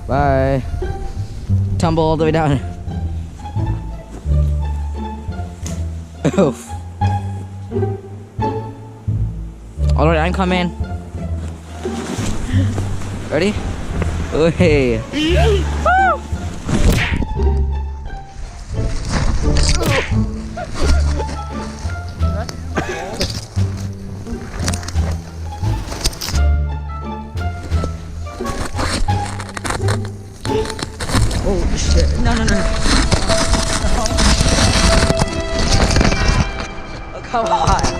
Bye. Tumble all the way down. Oof. Alright, I'm coming. Ready? Oh, hey. Oh shit. No. Oh, come on.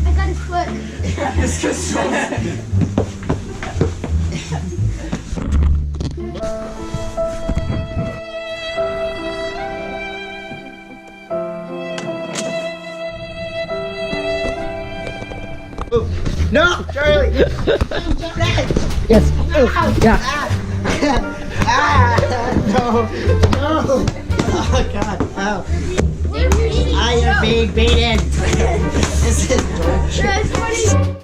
I got his foot. It's just so No, Charlie! Yes. Yeah. No! Oh God! Ow! I am being beaten. This is torture. That's funny.